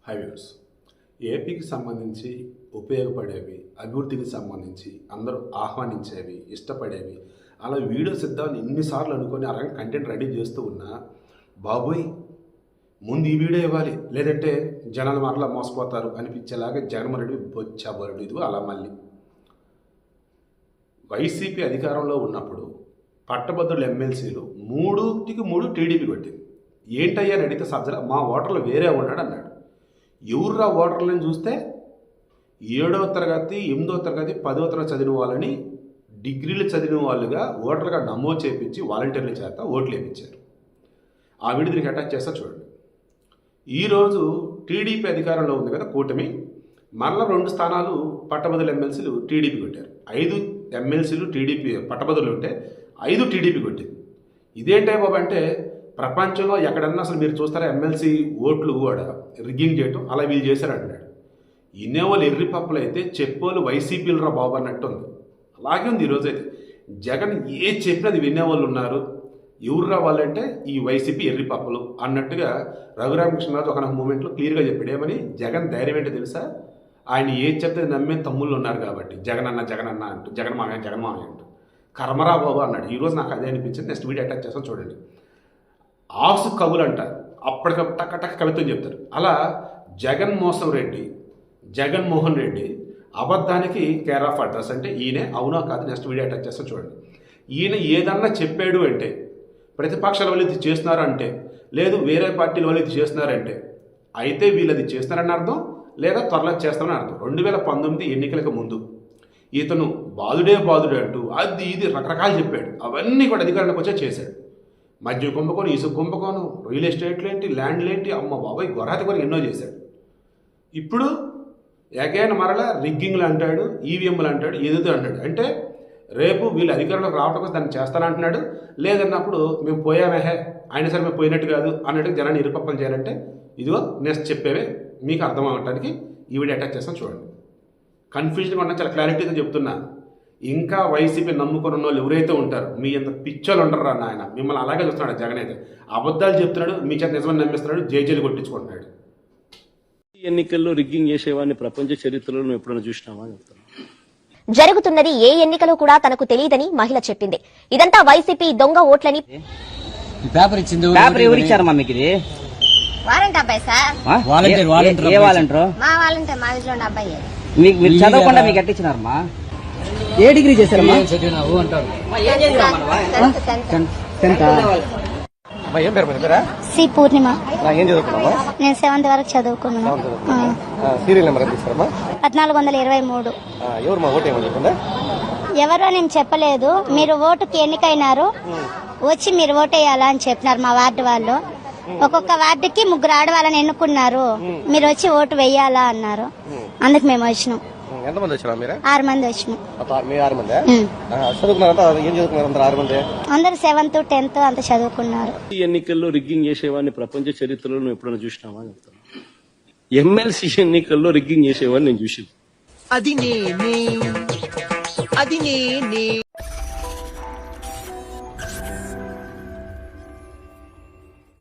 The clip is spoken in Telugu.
హైవేస్ ఏపీకి సంబంధించి ఉపయోగపడేవి, అభివృద్ధికి సంబంధించి అందరూ ఆహ్వానించేవి, ఇష్టపడేవి అలా వీడియోస్ ఇద్దామని ఎన్నిసార్లు అనుకొని అలాగే కంటెంట్ రెడీ చేస్తూ ఉన్నా బాబోయ్ ముందు ఈ వీడియో ఇవ్వాలి లేదంటే జనాలు మరలా మోసపోతారు అనిపించేలాగా జగన్మోహన్ రెడ్డి బొచ్చాబరుడు. ఇదిగో అలా మళ్ళీ వైసీపీ అధికారంలో ఉన్నప్పుడు పట్టభద్రుల ఎమ్మెల్సీలు 3-3 టీడీపీ కొట్టింది. ఏంటయ్యా అడిగితే సజ్జల మా ఓటర్లు వేరే ఉన్నాడు అన్నాడు. ఎవర్రా ఓటర్లను చూస్తే 7వ తరగతి 8వ తరగతి 10వ తరగతి చదివిన వాళ్ళని డిగ్రీలు చదివిన వాళ్ళుగా ఓటర్లుగా నమోదు చేయించి వాలంటీర్ల చేత ఓట్లు వేయించారు. ఆ వీడియో దీనికి అటాచ్ చేస్తా చూడండి. ఈరోజు టీడీపీ అధికారంలో ఉంది కదా కూటమి, మరలా 2 స్థానాలు పట్టభద్రుల ఎమ్మెల్సీలు టీడీపీ కొట్టారు. 5 ఎమ్మెల్సీలు టీడీపీ పట్టభద్రులు ఉంటే 5 టీడీపీ కొట్టింది. ఇదేంటే బాబు అంటే ప్రపంచంలో ఎక్కడన్నా అసలు మీరు చూస్తారా ఎమ్మెల్సీ ఓట్లు కూడా రిగ్గింగ్ చేయటం, అలా వీళ్ళు చేశారంటున్నాడు. ఇన్నేవాళ్ళు ఎర్రి పప్పులు అయితే చెప్పోళ్ళు వైసీపీలు రా బాబు అన్నట్టు ఉంది. అలాగే ఉంది ఈరోజు అయితే జగన్ ఏ చెప్పినది వినేవాళ్ళు ఉన్నారు. ఎవరు రావాలంటే ఈ వైసీపీ ఎర్రి పప్పులు అన్నట్టుగా రఘురామకృష్ణరాజు ఒక మూమెంట్లో క్లియర్గా చెప్పాడు. ఏమని జగన్ ధైర్యం ఏంటో తెలుసా, ఆయన ఏది చెప్తే నమ్మే తమ్ముళ్ళు ఉన్నారు కాబట్టి జగన్ అన్న అంటూ జగన్ మామయ్య అంటూ కర్మరా బాబు అన్నాడు. ఈరోజు నాకు అదే అనిపించింది. నెక్స్ట్ వీడియో అటాచ్ చేస్తాం చూడండి. ఆసు కవులు అంటారు, అప్పటికప్పుడు టక్క కవిత్వం చెప్తారు. అలా జగన్మోహన్ రెడ్డి అబద్ధానికి కేర్ ఆఫ్ అడ్రస్. అంటే ఈయనే అవునా కాదు. నెక్స్ట్ వీడియో అటాచ్ చేస్తాం చూడండి. ఈయన ఏదన్నా చెప్పాడు అంటే ప్రతిపక్షాల వాళ్ళు ఇది చేస్తున్నారు అంటే, లేదు వేరే పార్టీల వాళ్ళు ఇది చేస్తున్నారంటే అయితే వీళ్ళు అది చేస్తున్నారని అర్థం, లేదా త్వరలో చేస్తారని అర్థం. 2019 ఎన్నికలకు ముందు ఇతను బాధుడే అంటూ అది ఇది రకరకాలు చెప్పాడు. అవన్నీ కూడా అధికారంలోకి వచ్చే చేశాడు. మద్యం కుంభకోణం, ఇసుక కుంభకోణం, రియల్ ఎస్టేట్లు ఏంటి, ల్యాండ్లు ఏంటి, అమ్మ బాబాయ్ గొర్రాతి కూడా ఎన్నో చేశాడు. ఇప్పుడు ఎగైన్ మరలా రిగ్గింగ్లు అంటాడు, ఈవీఎంలు అంటాడు, ఏదేదో అంటాడు. అంటే రేపు వీళ్ళు అధికారంలోకి రావడం కోసం దాన్ని చేస్తానంటున్నాడు. లేదన్నప్పుడు మేము పోయామేహే అయినా సరే మేము పోయినట్టు కాదు అన్నట్టు జనాన్ని ఇరుపప్పలు చేయాలంటే ఇదిగో నెక్స్ట్ చెప్పేవే మీకు అర్థం అవ్వటానికి ఈ వీడియో అటాచ్ చేస్తాం చూడండి. కన్ఫ్యూజన్గా ఉన్నా చాలా క్లారిటీగా చెప్తున్నా. ఇంకా వైసీపీ నమ్ముకున్న వాళ్ళు ఎవరైతే ఉంటారు, మీ అంత పిచ్చోళ్ళు ఉంటారు అన్న ఆయన మిమ్మల్ని అలాగే చూస్తున్నాడు. జగన్ అయితే అబద్ధాలు చెప్తున్నాడు, మీ చేత నిజమని నమ్మిస్తున్నాడు, జైలు కొట్టించుకుంటున్నాడు. ఎన్నికల్లో రిగ్గింగ్ చేసేవాడిని ప్రపంచ చరిత్రలో నువ్వు ఎప్పుడైనా చూసినావా చెప్తాను. జరుగుతున్నది ఏ ఎన్నికలో కూడా తనకు తెలియదని మహిళ చెప్పింది. ఇదంతా వైసీపీ దొంగ ఓట్లని పేపర్ ఇచ్చింది. పేపర్ ఎవరు ఇచ్చారమ్మా మీకు ఇది? వారంటీ అబ్బాయి సార్. వాలంటీర్ ఏ వాలంటీర్? మా వాలంటీర్ మా విజయవాడ అబ్బాయి. మీకు మీరు చదవకుండా మీకు ఎట్టిచ్చినారమ్మా? ఏ డిగ్రీ చేశారమ్మా? చదివినావు అంటారు. ఏం పేరు మీ పేరా? సి పూర్ణిమ. ఏం చదువుకున్నావా? నేను 7th వరకు చదువుకున్నాను. సీరియల్ నెంబర్ ఎంత ఇస్తారమ్మా? 1423. ఎవరు మా ఓటు ఏమని చెప్పిందా? ఎవరో నేను చెప్పలేదు. మీరు ఓటుకి ఎన్నికైనారు, వచ్చి మీరు ఓటేయాలా అని చెప్పినారు మా వార్డు వాళ్ళు. ఒక్కొక్క వార్డుకి 3 ఆడవాళ్ళని ఎన్నుకున్నారు, మీరు వచ్చి ఓటు వేయాలా అన్నారు. అందుకు మేము వచ్చినాం. ఎంతమంది వచ్చినా? మీరు 6 మంది వచ్చినాం. మీరు 6 మంది చదువుకున్నారంతా? ఏం చదువుకున్నారు 6 మంది? అందరు 7th 10th అంత చదువుకున్నారు. ఈ ఎన్నికల్లో రిగ్గింగ్ చేసేవాడిని ప్రపంచ చరిత్రలో నువ్వు ఎప్పుడైనా చూసినావా చెప్తాను. ఎమ్మెల్సీ ఎన్నికల్లో రిగ్గింగ్ చేసేవాడిని నేను చూసి అది నేనే